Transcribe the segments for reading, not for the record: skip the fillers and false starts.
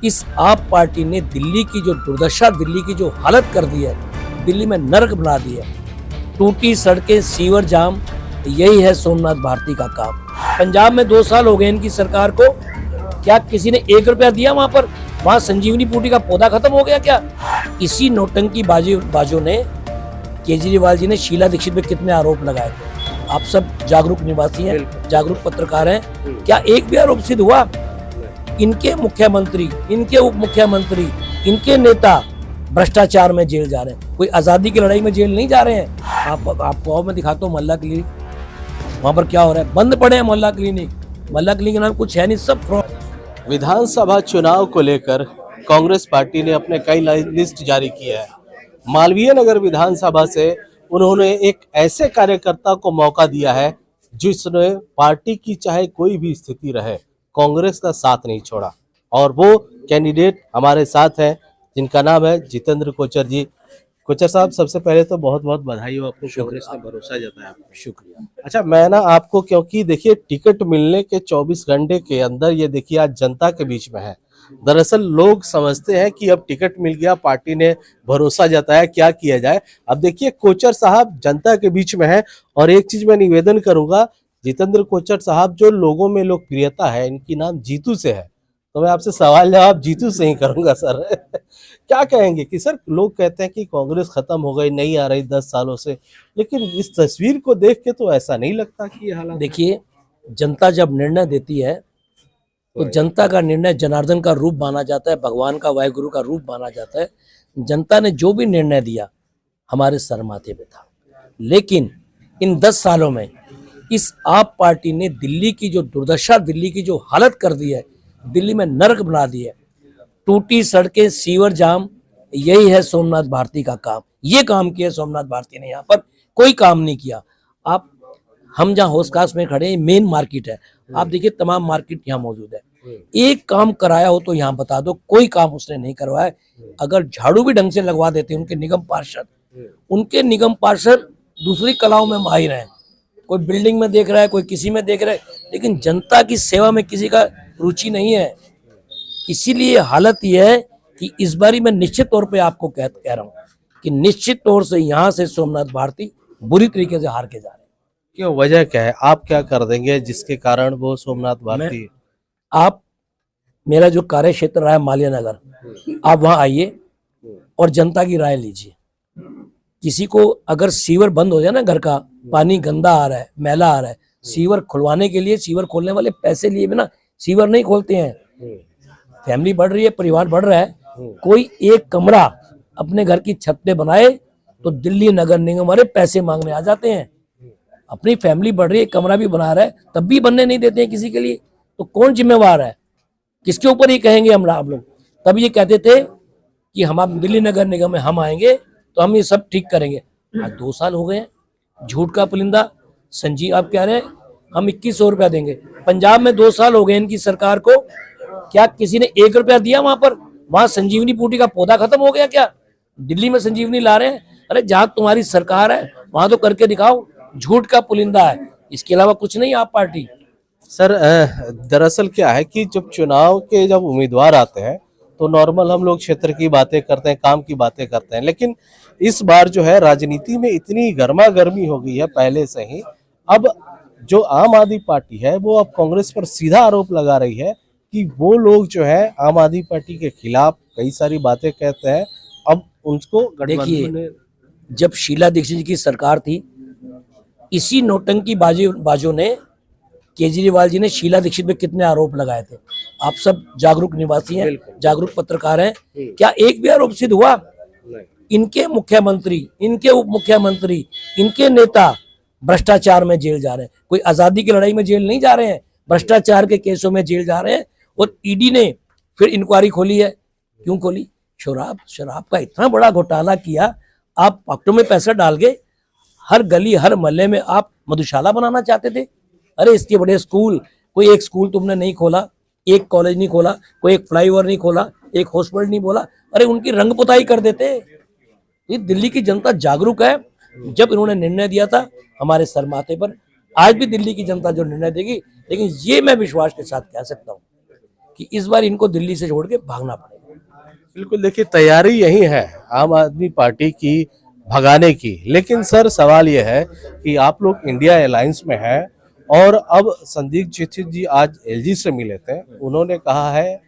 इस आप पार्टी ने दिल्ली की जो दुर्दशा, दिल्ली की जो हालत कर दी है, दिल्ली में नर्क बना दी है। टूटी सड़कें, सीवर जाम, यही है सोमनाथ भारती का काम। पंजाब में 2 साल हो गए इनकी सरकार को, क्या किसी ने 1 रुपया दिया वहां पर? वहां संजीवनी बूटी का पौधा खत्म हो गया क्या? इसी नौटंकी बाजों ने, केजरीवाल जी ने शीला दीक्षित पे कितने आरोप लगाए थे। आप सब जागरूक निवासी हैं, जागरूक पत्रकार हैं, क्या एक भी आरोप सिद्ध हुआ? इनके मुख्यमंत्री, इनके उप मुख्यमंत्री, इनके नेता भ्रष्टाचार में जेल जा रहे हैं। कोई आजादी की लड़ाई में जेल नहीं जा रहे हैं। आपको और मैं दिखाता हूँ मोहल्ला क्लिनिक, वहां पर क्या हो रहा है। बंद पड़े हैं मोहल्ला क्लिनिक। मोहल्ला क्लिनिक के नाम कुछ है नहीं, सब फ्रॉड। विधानसभा चुनाव को लेकर कांग्रेस पार्टी ने अपने कई लिस्ट जारी किया है। मालवीय नगर विधानसभा से उन्होंने एक ऐसे कार्यकर्ता को मौका दिया है जिसने पार्टी की चाहे कोई भी स्थिति रहे कांग्रेस का साथ नहीं छोड़ा, और वो कैंडिडेट हमारे साथ हैं जिनका नाम है जितेंद्र कोचर जी। कोचर साहब, सबसे पहले तो बहुत बहुत बधाई हो, आपको कांग्रेस ने भरोसा जताया। शुक्रिया। अच्छा, मैं ना आपको, क्योंकि देखिए टिकट मिलने के 24 घंटे के अंदर ये देखिए आज जनता के बीच में है। दरअसल लोग समझते हैं कि अब टिकट मिल गया, पार्टी ने भरोसा जताया, क्या किया जाए। अब देखिए कोचर साहब जनता के बीच में है, और एक चीज मैं निवेदन करूंगा, जितेंद्र कोचर साहब जो लोगों में लोकप्रियता है, इनकी नाम जीतू से है, तो मैं आपसे सवाल जवाब जीतू से ही करूंगा सर। क्या कहेंगे कि सर लोग कहते हैं कि कांग्रेस खत्म हो गई, नहीं आ रही 10 सालों से, लेकिन इस तस्वीर को देख के तो ऐसा नहीं लगता कि ये हालात। देखिए, जनता जब निर्णय देती है तो जनता का निर्णय जनार्दन का रूप माना जाता है, भगवान का, वाहिगुरु का रूप माना जाता है। जनता ने जो भी निर्णय दिया हमारे सर माथे पे था। लेकिन इन 10 सालों में इस आप पार्टी ने दिल्ली की जो दुर्दशा, दिल्ली की जो हालत कर दी है, दिल्ली में नर्क बना दी है। टूटी सड़कें, सीवर जाम, यही है सोमनाथ भारती का काम। ये काम किया सोमनाथ भारती ने, यहाँ पर कोई काम नहीं किया। आप, हम जहाँ होस्कास में खड़े हैं, मेन मार्केट है, आप देखिए तमाम मार्केट यहाँ मौजूद है। एक काम कराया हो तो यहाँ बता दो, कोई काम उसने नहीं करवाया। अगर झाड़ू भी ढंग से लगवा देते उनके निगम पार्षद दूसरी कलाओं में माहिर हैं। कोई बिल्डिंग में देख रहा है, कोई किसी में देख रहा है, लेकिन जनता की सेवा में किसी का रुचि नहीं है। इसीलिए हालत यह है कि इस बारी मैं निश्चित तौर पे आपको कह रहा हूँ कि निश्चित तौर से यहाँ से सोमनाथ भारती बुरी तरीके से हार के जा रहे हैं। क्यों, वजह क्या है? आप क्या कर देंगे जिसके कारण वो सोमनाथ भारती? आप, मेरा जो कार्य क्षेत्र रहा है माल्या नगर, आप वहां आइए और जनता की राय लीजिए। किसी को अगर सीवर बंद हो जाए ना, घर का पानी गंदा आ रहा है, मैला आ रहा है, सीवर खुलवाने के लिए, सीवर खोलने वाले पैसे लिए बिना सीवर नहीं खोलते हैं। फैमिली बढ़ रही है, परिवार बढ़ रहा है, कोई एक कमरा अपने घर की छत पे बनाए तो दिल्ली नगर निगम वाले पैसे मांगने आ जाते हैं। अपनी फैमिली बढ़ रही है, कमरा भी बना रहा है, तब भी बनने नहीं देते हैं किसी के लिए। तो कौन जिम्मेवार है? किसके ऊपर ये कहेंगे हम लोग? तब ये कहते थे कि हम आप दिल्ली नगर निगम में हम आएंगे तो हम ये सब ठीक करेंगे। आज 2 साल हो गए हैं, झूठ का पुलिंदा। संजीव आप कह रहे हैं हम 2100 रुपया देंगे। पंजाब में 2 साल हो गए इनकी सरकार को, क्या किसी ने 1 रुपया दिया वहां पर? वहां संजीवनी बूटी का पौधा खत्म हो गया क्या? दिल्ली में संजीवनी ला रहे हैं। अरे जहां तुम्हारी सरकार है वहां तो करके दिखाओ। झूठ का पुलिंदा है, इसके अलावा कुछ नहीं। आप पार्टी सर दरअसल क्या है कि जब चुनाव के जब उम्मीदवार आते हैं तो नॉर्मल हम लोग क्षेत्र की बातें करते हैं, काम की बातें करते हैं, लेकिन इस बार जो है राजनीति में इतनी गर्मा गर्मी हो गई है पहले से ही। अब जो आम आदमी पार्टी है वो अब कांग्रेस पर सीधा आरोप लगा रही है कि वो लोग जो है आम आदमी पार्टी के खिलाफ कई सारी बातें कहते हैं। अब उनको देखिए, जब शीला दीक्षित जी की सरकार थी, इसी नौटंकी बाजों ने, केजरीवाल जी ने शीला दीक्षित पे कितने आरोप लगाए थे। आप सब जागरूक निवासी हैं, जागरूक पत्रकार हैं, क्या एक भी आरोप सिद्ध हुआ? इनके मुख्यमंत्री, इनके उप मुख्यमंत्री, इनके नेता भ्रष्टाचार में जेल जा रहे हैं। कोई आजादी की लड़ाई में जेल नहीं जा रहे हैं, भ्रष्टाचार के केसों में जेल जा रहे हैं। और ईडी ने फिर इंक्वायरी खोली है। क्यों खोली? शराब का इतना बड़ा घोटाला किया। आप पॉकेटों में पैसा डाल के हर गली हर मोहल्ले में आप मधुशाला बनाना चाहते थे। अरे इसके बड़े स्कूल, कोई एक स्कूल तुमने नहीं खोला, एक कॉलेज नहीं खोला, कोई एक फ्लाईओवर नहीं खोला, एक हॉस्पिटल नहीं बोला। अरे उनकी रंग पुताई कर देते। ये दिल्ली की जनता जागरूक है। जब इन्होंने निर्णय दिया था हमारे सर माथे पर, आज भी दिल्ली की जनता जो निर्णय देगी। लेकिन ये मैं विश्वास के साथ कह सकता हूँ कि इस बार इनको दिल्ली से छोड़ के भागना पड़ेगा। बिल्कुल, देखिए तैयारी यही है आम आदमी पार्टी की भगाने की। लेकिन सर सवाल यह है कि आप लोग इंडिया अलायंस में हैं और अब संदीप दीक्षित जी आज एलजी से मिले थे। उन्होंने कहा है,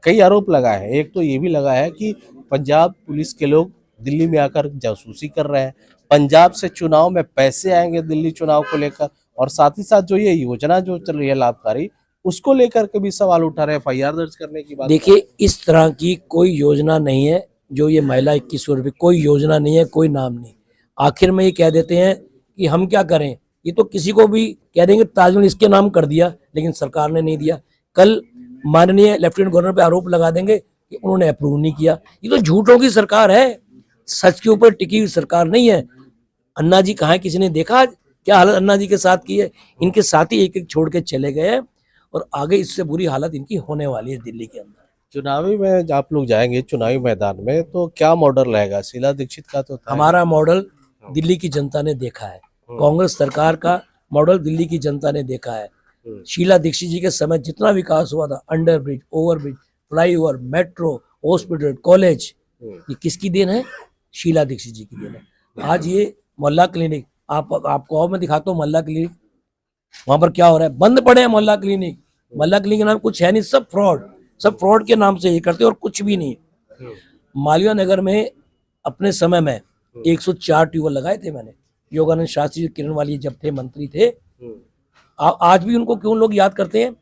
कई आरोप लगाए हैं, एक तो ये भी लगा है कि पंजाब पुलिस के लोग दिल्ली में आकर जासूसी कर रहे हैं, पंजाब से चुनाव में पैसे आएंगे दिल्ली चुनाव को लेकर, और साथ ही साथ जो ये योजना जो चल रही है लाभकारी, उसको लेकर के भी सवाल उठा रहे हैं, एफआईआर दर्ज करने की बात। देखिए, इस तरह की कोई योजना नहीं है जो ये महिला 2100 रुपये, कोई योजना नहीं है, कोई नाम नहीं। आखिर में ये कह देते हैं कि हम क्या करें, ये तो किसी को भी कह देंगे ताजमहल इसके नाम कर दिया, लेकिन सरकार ने नहीं दिया। कल माननीय लेफ्टिनेंट गवर्नर पे आरोप लगा देंगे कि उन्होंने अप्रूव नहीं किया। ये तो झूठों की सरकार है, सच के ऊपर टिकी हुई सरकार नहीं है। अन्ना जी कहाँ है, किसी ने देखा क्या हालत अन्ना जी के साथ की है? इनके साथी एक एक छोड़ के चले गए हैं और आगे इससे बुरी हालत इनकी होने वाली है दिल्ली के अंदर। चुनावी में आप लोग जाएंगे चुनावी मैदान में, तो क्या मॉडल रहेगा? शीला दीक्षित का तो था, हमारा मॉडल दिल्ली की जनता ने देखा है, कांग्रेस सरकार का मॉडल दिल्ली की जनता ने देखा है। शीला दीक्षित जी के समय जितना विकास हुआ था, under bridge, over bridge, flyover, metro, hospital, college, ये किसकी देन है? शीला दीक्षित जी की देन है। आज ये मोहल्ला क्लिनिक, आपको और मैं दिखाता हूँ मोहल्ला क्लिनिक, वहां पर क्या हो रहा है, बंद पड़े हैं मोहल्ला क्लिनिक। मोहल्ला क्लिनिक के नाम कुछ है नहीं, सब फ्रॉड के नाम से ये करते और कुछ भी नहीं। मालवीय नगर में अपने समय में 104 ट्यूबवेल लगाए थे मैंने, योगानंद शास्त्री, किरण वाली जब थे मंत्री थे। आज भी उनको क्यों लोग याद करते हैं,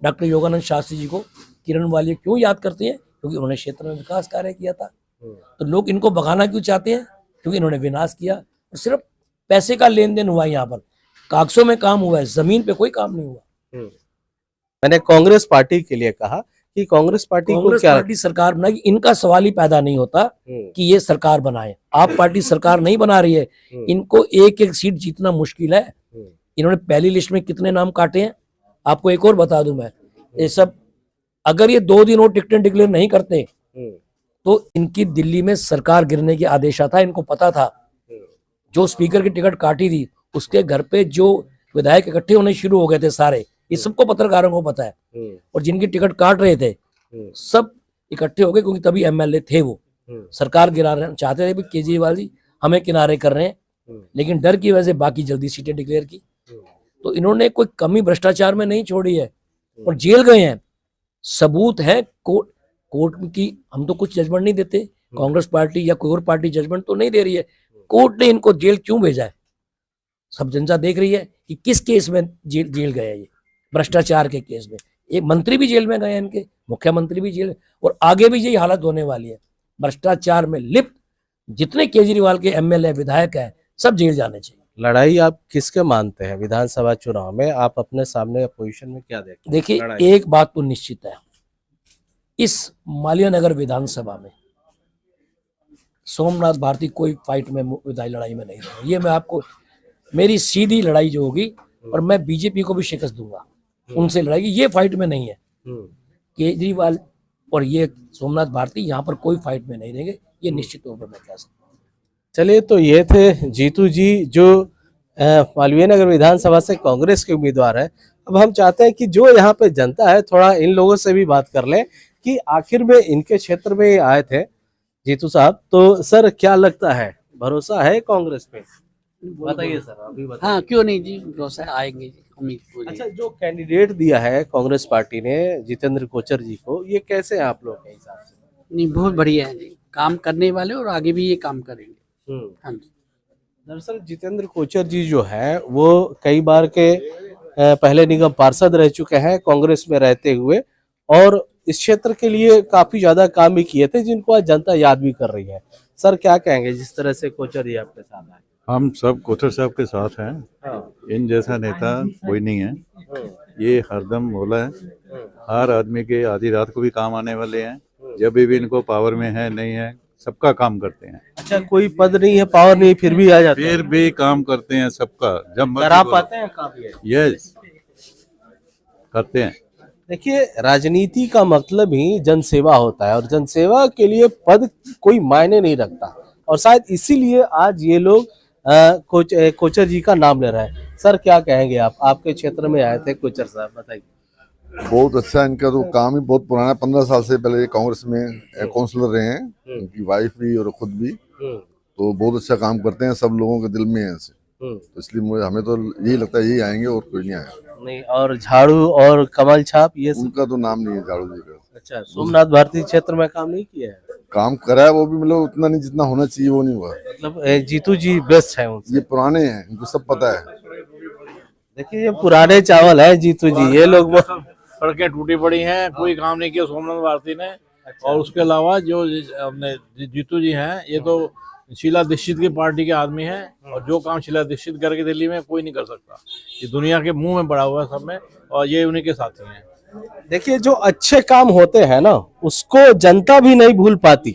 डॉक्टर योगानंद शास्त्री जी को, किरण वाली क्यों याद करते हैं? क्योंकि उन्होंने क्षेत्र में विकास कार्य किया था। तो लोग इनको भगाना क्यों चाहते हैं? क्योंकि इन्होंने विनाश किया और सिर्फ पैसे का लेन देन हुआ है। यहाँ पर कागजों में काम हुआ है, जमीन पे कोई काम नहीं हुआ। मैंने कांग्रेस पार्टी के लिए कहा कि कांग्रेस पार्टी को क्या पार्टी सरकार बनाएगी, इनका सवाल ही पैदा नहीं होता कि ये सरकार बनाए। आप पार्टी सरकार नहीं बना रही है, इनको एक एक सीट जीतना मुश्किल है। इन्होंने पहली लिस्ट में कितने नाम काटे हैं, आपको एक और बता दूं मैं, ये सब अगर ये 2 दिन और टिकटें डिक्लेयर नहीं करते तो इनकी दिल्ली में सरकार गिरने की आदेश था। इनको पता था, जो स्पीकर की टिकट काटी थी उसके घर पे जो विधायक इकट्ठे होने शुरू हो गए थे सारे, ये सबको पत्रकारों को पता है। और जिनकी टिकट काट रहे थे सब इकट्ठे हो गए, क्योंकि तभी एमएलए थे वो, सरकार गिरा रहे चाहते थे भी केजरीवाल जी हमें किनारे कर रहे हैं, लेकिन डर की वजह से बाकी जल्दी सीटें डिक्लेयर की। तो इन्होंने कोई कमी भ्रष्टाचार में नहीं छोड़ी है और जेल गए हैं, सबूत है कोर्ट की। हम तो कुछ जजमेंट नहीं देते, कांग्रेस पार्टी या कोई और पार्टी जजमेंट तो नहीं दे रही है, कोर्ट ने इनको जेल क्यों भेजा है सब जनता देख रही है कि किस केस में जेल गए ये, भ्रष्टाचार के केस में। एक मंत्री भी जेल में गए हैं, इनके मुख्यमंत्री भी जेल, और आगे भी यही हालत होने वाली है। भ्रष्टाचार में लिप्त जितने केजरीवाल के एमएलए विधायक हैं सब जेल जाने चाहिए। लड़ाई आप किसके मानते हैं विधानसभा चुनाव में? आप अपने सामने अपोजिशन में क्या देखते हैं? देखिए, एक बात तो निश्चित है, इस मालवीय नगर विधानसभा में सोमनाथ भारती कोई फाइट में, विधायी लड़ाई में नहीं रहे। ये मैं आपको, मेरी सीधी लड़ाई जो होगी, और मैं बीजेपी को भी शिकस्त दूंगा, उनसे लड़ाई, ये फाइट में नहीं है। केजरीवाल और ये सोमनाथ भारती यहाँ पर कोई फाइट में नहीं रहेंगे, ये निश्चित तौर पर मैं कह सकता हूँ। चलिए, तो ये थे जीतू जी जो मालवीय नगर विधानसभा से कांग्रेस के उम्मीदवार है। अब हम चाहते हैं कि जो यहाँ पे जनता है, थोड़ा इन लोगों से भी बात कर लें कि आखिर में इनके क्षेत्र में आए थे जीतू साहब, तो सर क्या लगता है, भरोसा है कांग्रेस पे? बताइए सर, अभी बताइए। हाँ, क्यों नहीं जी, भरोसा है, आएंगे जी, उम्मीद पूरी है। अच्छा, जो कैंडिडेट दिया है कांग्रेस पार्टी ने जितेंद्र कोचर जी को, ये कैसे है आप लोग के हिसाब से? नहीं, बहुत बढ़िया है जी, काम करने वाले और आगे भी ये काम करेंगे। हाँ जी। दरअसल जितेंद्र कोचर जी जो है वो कई बार के पहले निगम पार्षद रह चुके हैं कांग्रेस में रहते हुए, और इस क्षेत्र के लिए काफी ज्यादा काम भी किए थे, जिनको आज जनता याद भी कर रही है। सर क्या कहेंगे जिस तरह से कोचर जी आपके साथ आए? हम सब कोचर साहब के साथ हैं। इन जैसा नेता कोई नहीं है, ये हरदम बोला है, हर आदमी के आधी रात को भी काम आने वाले हैं, जब भी इनको पावर में है नहीं है सबका काम करते हैं। अच्छा, कोई पद नहीं है, पावर नहीं, फिर भी आ जाते हैं, फिर भी काम करते हैं सबका, जब करा पाते हैं काफी। यस, करते हैं। देखिए, राजनीति का मतलब ही जनसेवा होता है, और जनसेवा के लिए पद कोई मायने नहीं रखता, और शायद इसीलिए आज ये लोग कोचर जी का नाम ले रहे हैं। सर क्या कहेंगे आप, आपके क्षेत्र में आए थे कोचर साहब, बताइए। बहुत अच्छा, इनका तो काम ही बहुत पुराना है। 15 साल से पहले ये कांग्रेस में काउंसलर रहे हैं, उनकी वाइफ भी और खुद भी, तो बहुत अच्छा काम करते हैं, सब लोगों के दिल में है ऐसे। तो इसलिए मुझे हमें तो यही लगता है यही आएंगे और कोई नहीं आएगा। नहीं, और झाड़ू और कमल छाप ये सब? उनका तो नाम नहीं है झाड़ू जी का। अच्छा, सोमनाथ भारती क्षेत्र में काम नहीं किया है? काम करा है वो भी, मतलब उतना नहीं जितना होना चाहिए वो नहीं हुआ। मतलब जीतू जी बेस्ट है उनसे? ये पुराने हैं, इनको सब पता है। देखिए ये पुराने चावल है जीतू जी, ये लोग सड़कें टूटी पड़ी हैं, कोई काम नहीं किया सोमनाथ भारती ने। और उसके अलावा जो अपने जीतू जी हैं, ये तो शीला दीक्षित की पार्टी के आदमी हैं, और जो काम शीला दीक्षित करके दिल्ली में कोई नहीं कर सकता। ये दुनिया के मुंह में पड़ा हुआ है सब में, और ये उन्हीं के साथी हैं। देखिए जो अच्छे काम होते हैं ना, उसको जनता भी नहीं भूल पाती।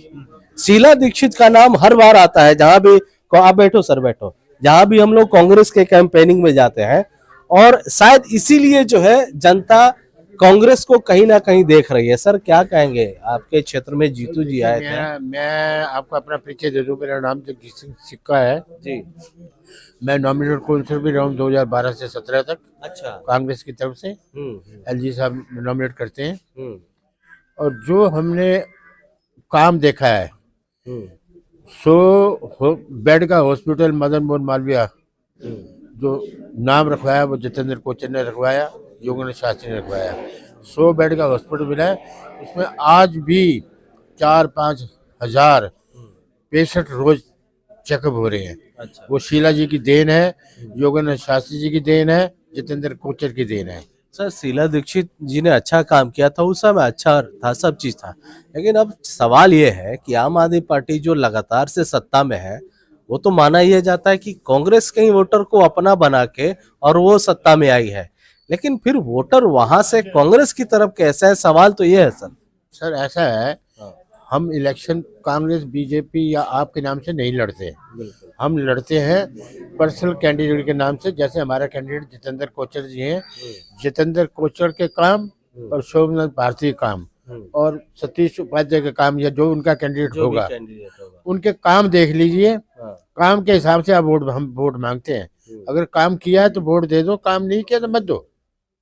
शीला दीक्षित का नाम हर बार आता है, जहां भी आप बैठो सर बैठो, जहां भी हम लोग कांग्रेस के कैंपेनिंग में जाते हैं, और शायद इसीलिए जो है जनता कांग्रेस को कहीं ना कहीं देख रही है। सर क्या कहेंगे, आपके क्षेत्र में जीतू जी आए थे? मैं आपको अपना परिचय दे दूं। मेरा नाम जगजीत सिंह सिक्का है जी। मैं नॉमिनेटेड काउंसिलर भी रहा हूं 2012 से 17 तक। अच्छा। कांग्रेस की तरफ से एलजी साहब नॉमिनेट करते हैं। और जो हमने काम देखा है, 100 बेड का हॉस्पिटल मदन मोहन मालवीय जो नाम रखवाया वो जितेंद्र कोचर ने रखवाया, योगेंद्र शास्त्री ने रखवाया। 100 बेड का हॉस्पिटल मिला है, उसमें आज भी 4-5 हजार पेशेंट रोज चेकअप हो रहे हैं। अच्छा। वो शीला जी की देन है, योगेंद्र शास्त्री जी की देन है, जितेंद्र कोचर की देन है। सर शीला दीक्षित जी ने अच्छा काम किया था, उस समय अच्छा था, सब चीज था, लेकिन अब सवाल ये है कि आम आदमी पार्टी जो लगातार से सत्ता में है, वो तो माना यह जाता है कि कांग्रेस कई वोटर को अपना बना के और वो सत्ता में आई है, लेकिन फिर वोटर वहां से कांग्रेस की तरफ कैसे है, सवाल तो ये है सर। सर ऐसा है, हम इलेक्शन कांग्रेस बीजेपी या आपके नाम से नहीं लड़ते, हम लड़ते हैं पर्सनल कैंडिडेट के नाम से। जैसे हमारा कैंडिडेट जितेंद्र कोचर जी हैं, जितेंद्र कोचर के काम और सोमनाथ भारती के काम और सतीश उपाध्याय के काम, या जो उनका कैंडिडेट होगा उनके काम देख लीजिए। काम के हिसाब से आप हम वोट मांगते हैं। अगर काम किया है तो वोट दे दो, काम नहीं किया तो मत दो।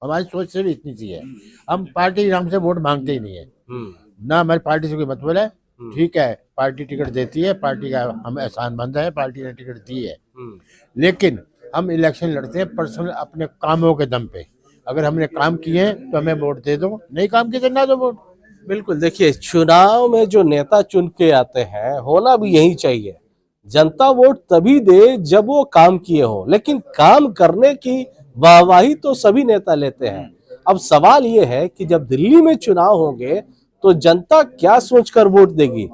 हमारी सोच से भी इतनी सी है, हम पार्टी के नाम से वोट मांगते ही नहीं है, ना हमारी पार्टी से कोई मतलब है। ठीक है, पार्टी टिकट देती है, पार्टी का हम एहसानमंद है, पार्टी ने टिकट दी है, लेकिन हम इलेक्शन लड़ते हैं पर्सनल अपने कामों के दम पे। अगर हमने काम किए तो हमें वोट दे दो, नहीं काम किए तो ना दो वोट। बिल्कुल, देखिए चुनाव में जो नेता चुन के आते हैं, होना भी यही चाहिए। जनता वोट तभी दे जब वो काम किए हो, लेकिन काम करने की वाहवाही तो सभी नेता लेते हैं। अब सवाल ये है कि जब दिल्ली में चुनाव होंगे तो जनता क्या सोचकर वोट देगी,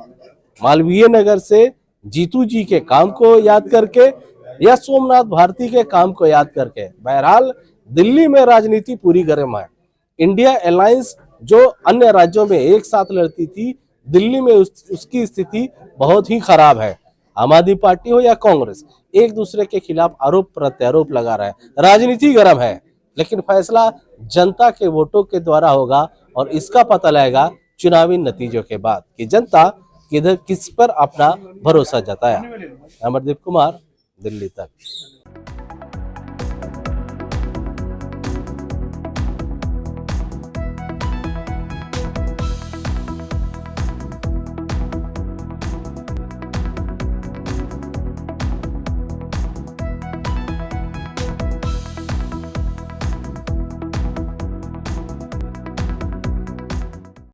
मालवीय नगर से जीतू जी के काम को याद करके या सोमनाथ भारती के काम को याद करके। बहरहाल दिल्ली में राजनीति पूरी गर्म है। इंडिया अलायंस जो अन्य राज्यों में एक साथ लड़ती थी, दिल्ली में उसकी स्थिति बहुत ही खराब है। आम आदमी पार्टी हो या कांग्रेस, एक दूसरे के खिलाफ आरोप प्रत्यारोप लगा रहा है, राजनीति गर्म है, लेकिन फैसला जनता के वोटों के द्वारा होगा, और इसका पता लगेगा चुनावी नतीजों के बाद कि जनता किधर किस पर अपना भरोसा जताया। अमरदीप कुमार, दिल्ली तक।